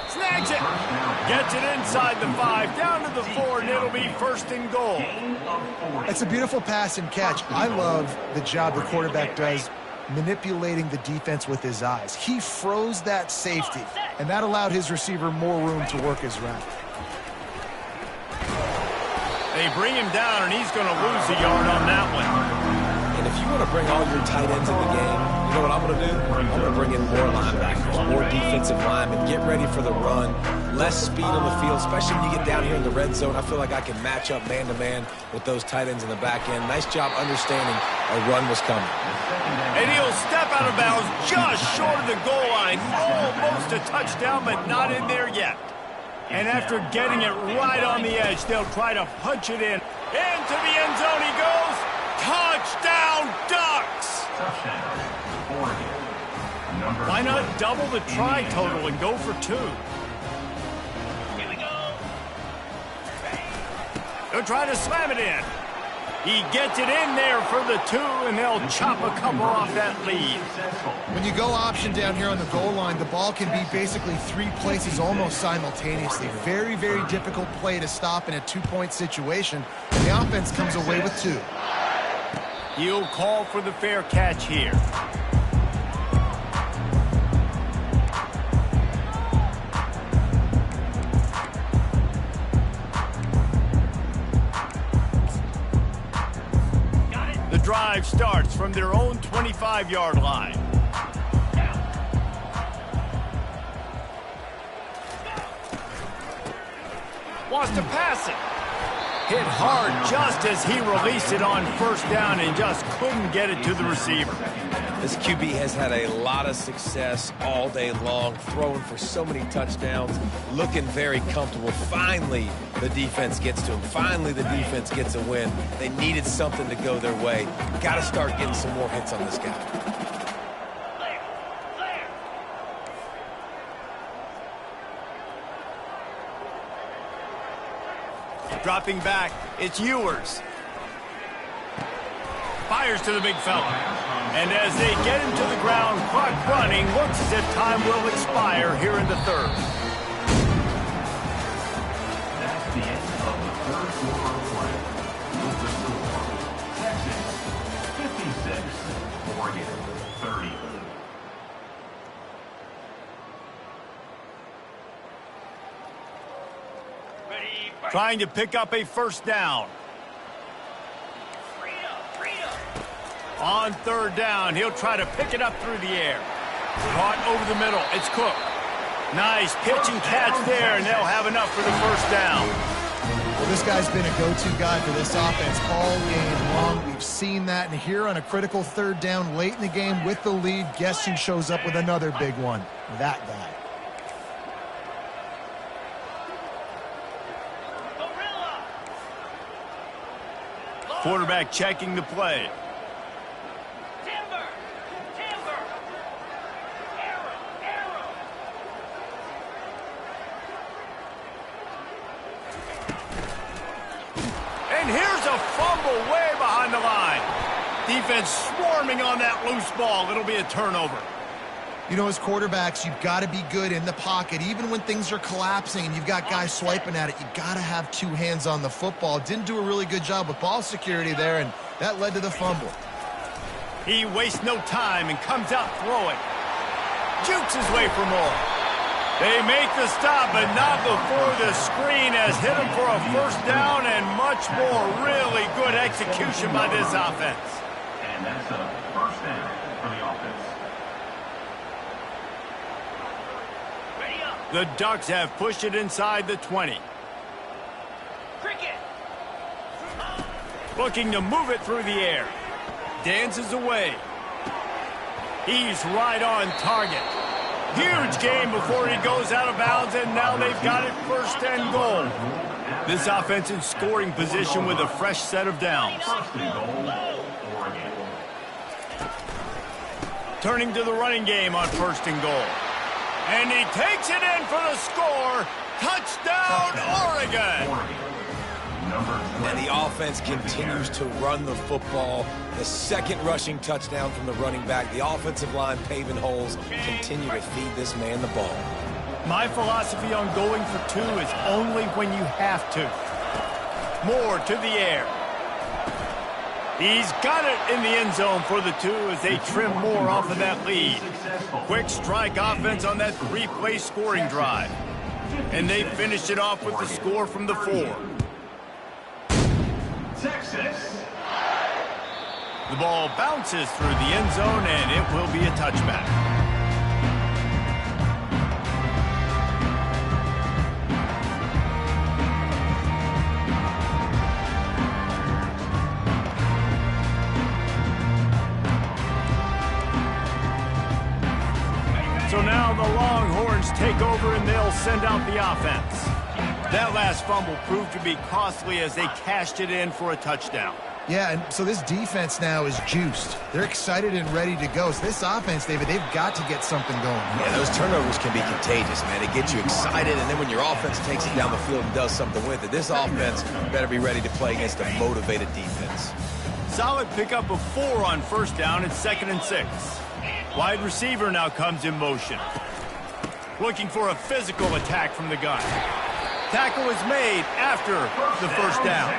Snags it. Gets it inside the 5, down to the 4, and it'll be 1st and goal. It's a beautiful pass and catch. I love the job the quarterback does manipulating the defense with his eyes. He froze that safety, and that allowed his receiver more room to work his route. They bring him down, and he's going to lose a yard on that one. And if you want to bring all your tight ends in the game, you know what I'm going to do? I'm going to bring in more linebackers, more defensive linemen, get ready for the run, less speed on the field, especially when you get down here in the red zone. I feel like I can match up man-to-man with those tight ends in the back end. Nice job understanding a run was coming. And he'll step out of bounds just short of the goal line. Almost a touchdown, but not in there yet. And after getting it right on the edge, they'll try to punch it in. Into the end zone he goes. Touchdown, Ducks! Why not double the try total and go for 2? Here we go. They'll try to slam it in. He gets it in there for the 2, and they'll chop a couple off that lead. When you go option down here on the goal line, the ball can be basically 3 places almost simultaneously. Very, very difficult play to stop in a 2-point situation, and the offense comes away with 2. He'll call for the fair catch here. The drive starts from their own 25-yard line. Wants to pass it. Hit hard just as he released it on 1st down and just couldn't get it to the receiver. This QB has had a lot of success all day long, throwing for so many touchdowns, looking very comfortable. Finally, the defense gets to him. Finally, the defense gets a win. They needed something to go their way. Got to start getting some more hits on this guy. Dropping back, it's Ewers. Fires to the big fella. And as they get him to the ground, clock running, looks as if time will expire here in the 3rd. That's the end of the 3rd quarter of play. With the score, Texans 56, Oregon 30. Trying to pick up a 1st down. On 3rd down, he'll try to pick it up through the air. Caught over the middle. It's Cook. Nice pitch and catch there, and they'll have enough for the 1st down. Well, this guy's been a go-to guy for this offense all game long. We've seen that, and here on a critical 3rd down late in the game with the lead, guess who shows up with another big one? That guy. Quarterback checking the play. And here's a fumble way behind the line. Defense swarming on that loose ball. It'll be a turnover. You know, as quarterbacks, you've got to be good in the pocket. Even when things are collapsing and you've got guys swiping at it, you've got to have two hands on the football. Didn't do a really good job with ball security there, and that led to the fumble. He wastes no time and comes out throwing. Jukes his way for more. They make the stop, but not before the screen has hit him for a first down and much more. Really good execution by this offense. And that's a first down for the offense. The Ducks have pushed it inside the 20. Cricket. Looking to move it through the air. Dances away. He's right on target. Huge gain before he goes out of bounds, and now they've got it first and goal. This offense in scoring position with a fresh set of downs. First and goal, Oregon. Turning to the running game on first and goal. And he takes it in for the score. Touchdown, Oregon! And the offense continues to run the football. The second rushing touchdown from the running back. The offensive line paving holes. Continue to feed this man the ball. My philosophy on going for two is only when you have to. More to the air. He's got it in the end zone for the two as they trim more off of that lead. Quick strike offense on that three-play scoring drive. And they finished it off with the score from the 4. Texas. The ball bounces through the end zone, and it will be a touchback. So now the Longhorns take over, and they'll send out the offense. That last fumble proved to be costly as they cashed it in for a touchdown. Yeah, and so this defense now is juiced. They're excited and ready to go. So this offense, David, they've got to get something going. Yeah, those turnovers can be contagious, man. It gets you excited, and then when your offense takes it down the field and does something with it, this offense better be ready to play against a motivated defense. Solid pickup of 4 on first down and 2nd and 6. Wide receiver now comes in motion. Looking for a physical attack from the gun. Tackle is made after the first down.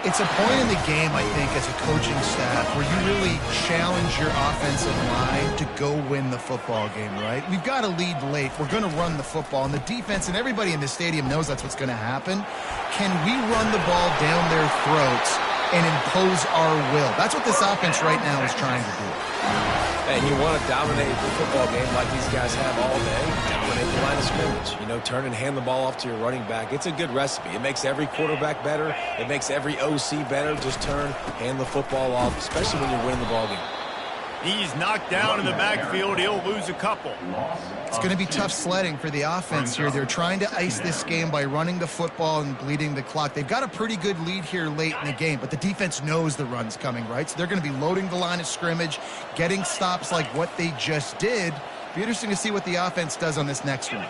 It's a point in the game, I think, as a coaching staff where you really challenge your offensive line to go win the football game, right? We've got to lead late. We're going to run the football, and the defense and everybody in the stadium knows that's what's going to happen. Can we run the ball down their throats and impose our will? That's what this offense right now is trying to do. And you want to dominate the football game like these guys have all day. Dominate the line of scrimmage. You know, turn and hand the ball off to your running back. It's a good recipe. It makes every quarterback better. It makes every OC better. Just turn, hand the football off, especially when you're winning the ball game. He's knocked down in the backfield. He'll lose a couple. It's going to be tough sledding for the offense here. They're trying to ice this game by running the football and bleeding the clock. They've got a pretty good lead here late in the game, but the defense knows the run's coming, right? So they're going to be loading the line of scrimmage, getting stops like what they just did. Be interesting to see what the offense does on this next one.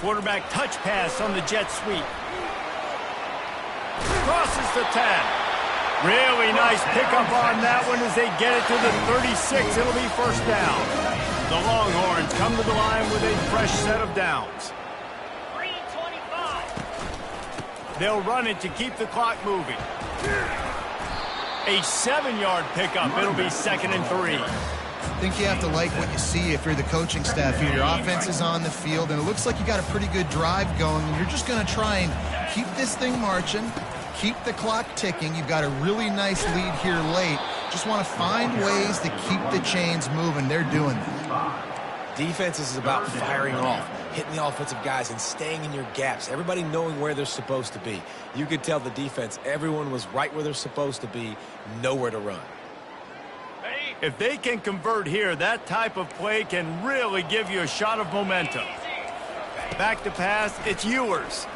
Quarterback touch pass on the jet sweep. Crosses the 10. Really nice pickup on that one as they get it to the 36. It'll be first down. The Longhorns come to the line with a fresh set of downs. 3:25. They'll run it to keep the clock moving. A 7-yard pickup. It'll be 2nd and 3. I think you have to like what you see if you're the coaching staff here. Your offense is on the field, and it looks like you got a pretty good drive going, and you're just going to try and keep this thing marching. Keep the clock ticking. You've got a really nice lead here late. Just want to find ways to keep the chains moving. They're doing that. Defense is about firing off, hitting the offensive guys, and staying in your gaps. Everybody knowing where they're supposed to be. You could tell the defense, everyone was right where they're supposed to be, nowhere to run. If they can convert here, that type of play can really give you a shot of momentum. Back to pass, it's Ewers.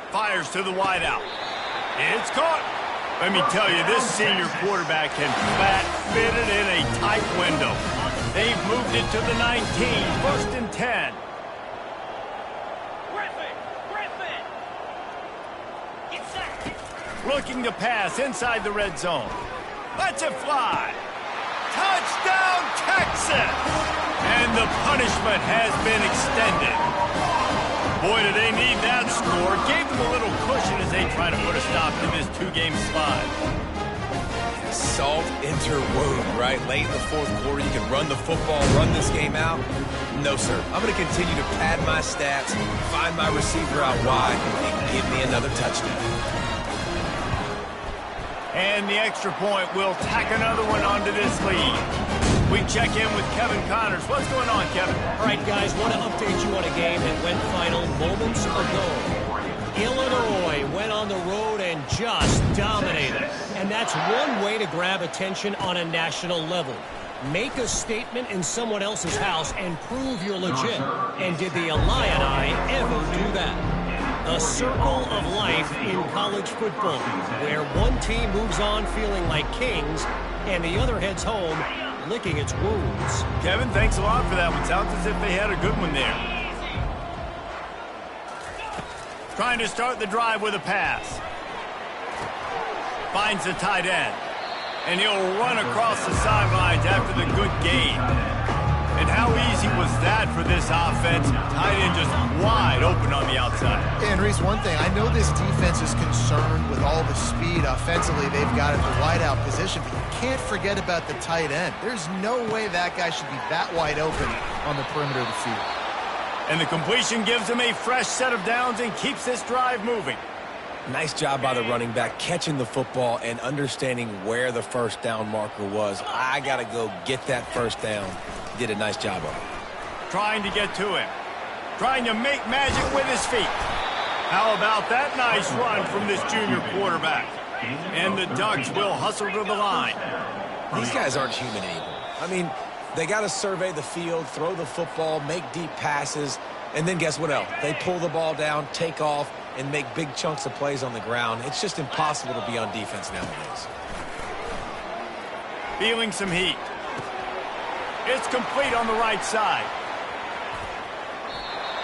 Fires to the wideout. It's caught. Let me tell you, this senior quarterback can flat fit it in a tight window. They've moved it to the 19, 1st and 10. Griffin! Get set! Looking to pass inside the red zone. Lets it fly. Touchdown, Texas! And the punishment has been extended. Boy, do they need that score. Gave them a little cushion as they try to put a stop to this two-game slide. Salt interwove, right? Late in the fourth quarter, you can run the football, run this game out. No, sir. I'm going to continue to pad my stats, find my receiver out wide, and give me another touchdown. And the extra point will tack another one onto this lead. We check in with Kevin Connors. What's going on, Kevin? All right, guys, want to update you on a game that went final moments ago. Illinois went on the road and just dominated. And that's one way to grab attention on a national level. Make a statement in someone else's house and prove you're legit. And did the Illini ever do that? The circle of life in college football, where one team moves on feeling like kings and the other heads home licking its wounds. Kevin, thanks a lot for that one. Sounds as if they had a good one there. Trying to start the drive with a pass. Finds the tight end. And he'll run across the sidelines after the good gain. And how easy was that for this offense? Tight end just wide open on the outside. And Reese, one thing, I know this defense is concerned with all the speed offensively they've got at the wideout position, but you can't forget about the tight end. There's no way that guy should be that wide open on the perimeter of the field. And the completion gives him a fresh set of downs and keeps this drive moving. Nice job by the running back catching the football and understanding where the first down marker was. I got to go get that first down. Did a nice job of it. Trying to get to him. Trying to make magic with his feet. How about that nice run from this junior quarterback? And the Ducks will hustle to the line. These guys aren't human anymore. I mean, they got to survey the field, throw the football, make deep passes, and then guess what else? They pull the ball down, take off, and make big chunks of plays on the ground. It's just impossible to be on defense nowadays. Feeling some heat. It's complete on the right side.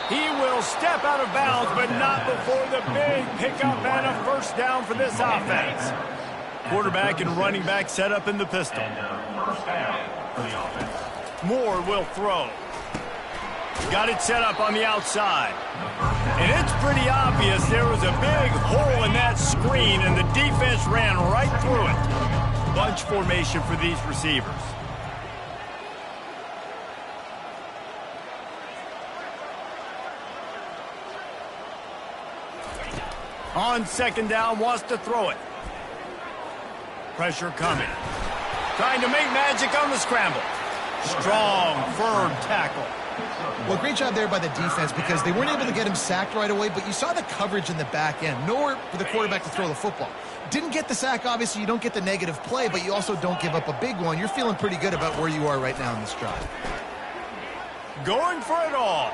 He will step out of bounds, but not before the big pickup and a first down for this offense. Quarterback and running back set up in the pistol. First down for the offense. Moore will throw. Got it set up on the outside. And it's pretty obvious there was a big hole in that screen, and the defense ran right through it. Bunch formation for these receivers. On second down, wants to throw it. Pressure coming. Trying to make magic on the scramble. Strong, firm tackle. Well, great job there by the defense because they weren't able to get him sacked right away, but you saw the coverage in the back end. Nowhere for the quarterback to throw the football. Didn't get the sack, obviously. You don't get the negative play, but you also don't give up a big one. You're feeling pretty good about where you are right now in this drive. Going for it all.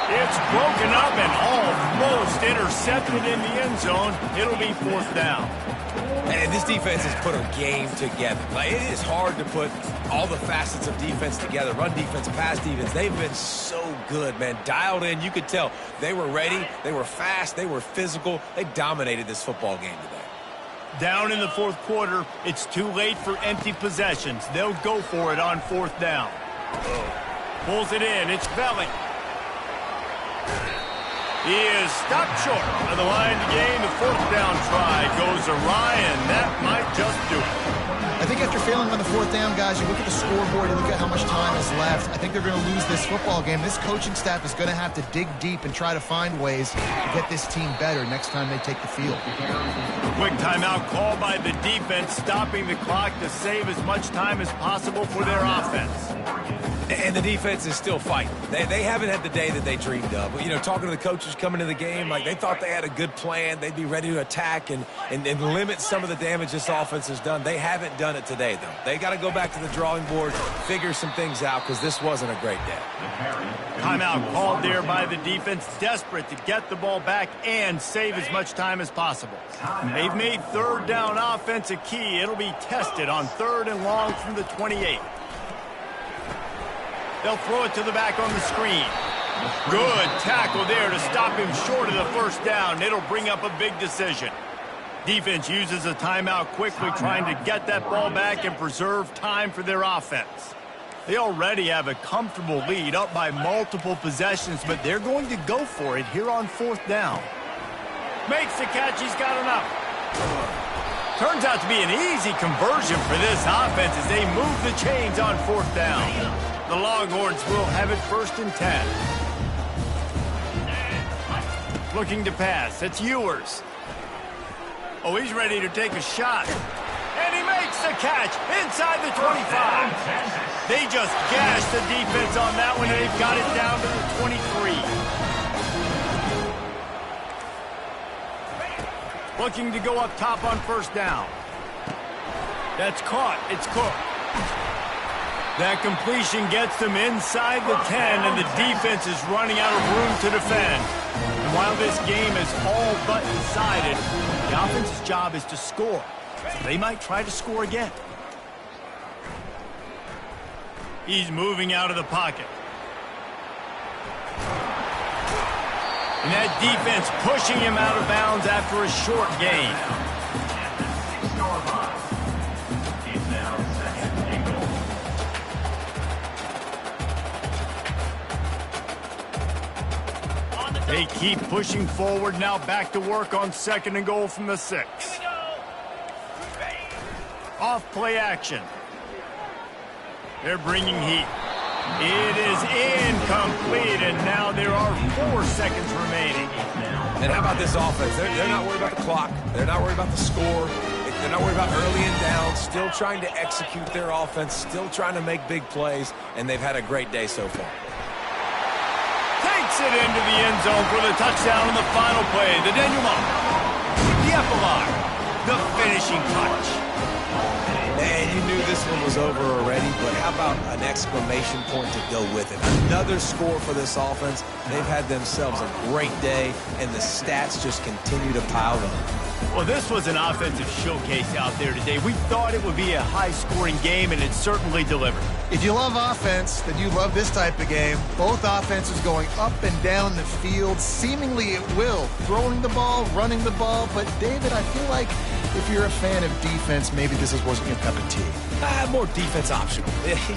It's broken up and almost intercepted in the end zone. It'll be fourth down. And this defense has put a game together. Like, it is hard to put all the facets of defense together. Run defense, pass defense. They've been so good, man. Dialed in. You could tell they were ready. They were fast. They were physical. They dominated this football game today. Down in the fourth quarter, it's too late for empty possessions. They'll go for it on fourth down. Pulls it in. It's Belling. He is stopped short of the line to gain. The fourth down try goes awry, and that might just do it. I think after failing on the fourth down, guys, you look at the scoreboard, you look at how much time is left. I think they're going to lose this football game. This coaching staff is going to have to dig deep and try to find ways to get this team better next time they take the field. Quick timeout called by the defense, stopping the clock to save as much time as possible for their offense. And the defense is still fighting. They haven't had the day that they dreamed of. But, you know, talking to the coaches coming to the game, like they thought they had a good plan. They'd be ready to attack and limit some of the damage this offense has done. They haven't done it today, though. They got to go back to the drawing board, figure some things out, because this wasn't a great day. Timeout called there by the defense, desperate to get the ball back and save as much time as possible. They've made third down offense a key. It'll be tested on third and long from the 28. They'll throw it to the back on the screen. Good tackle there to stop him short of the first down. It'll bring up a big decision. Defense uses a timeout quickly, trying to get that ball back and preserve time for their offense. They already have a comfortable lead, up by multiple possessions, but they're going to go for it here on 4th down. Makes the catch. He's got enough. Turns out to be an easy conversion for this offense as they move the chains on 4th down. The Longhorns will have it 1st and 10. Looking to pass. It's Ewers. Oh, he's ready to take a shot. And he makes the catch inside the 25. They just gashed the defense on that one, and they've got it down to the 23. Looking to go up top on 1st down. That's caught. It's Cook. That completion gets them inside the 10, and the defense is running out of room to defend. And while this game is all but decided, the offense's job is to score. So they might try to score again. He's moving out of the pocket. And that defense pushing him out of bounds after a short gain. They keep pushing forward, now back to work on 2nd and goal from the 6. Off play action. They're bringing heat. It is incomplete, and now there are 4 seconds remaining. And how about this offense? They're not worried about the clock. They're not worried about the score. They're not worried about early and down. Still trying to execute their offense. Still trying to make big plays, and they've had a great day so far. Takes it into the end zone for the touchdown on the final play. The denouement. The epilogue. The finishing touch. Man, you knew this one was over already, but how about an exclamation point to go with it? Another score for this offense. They've had themselves a great day, and the stats just continue to pile up. Well, this was an offensive showcase out there today. We thought it would be a high-scoring game, and it certainly delivered. If you love offense, then you love this type of game. Both offenses going up and down the field, seemingly at will. Throwing the ball, running the ball. But, David, I feel like if you're a fan of defense, maybe this wasn't your cup of tea. More defense optional.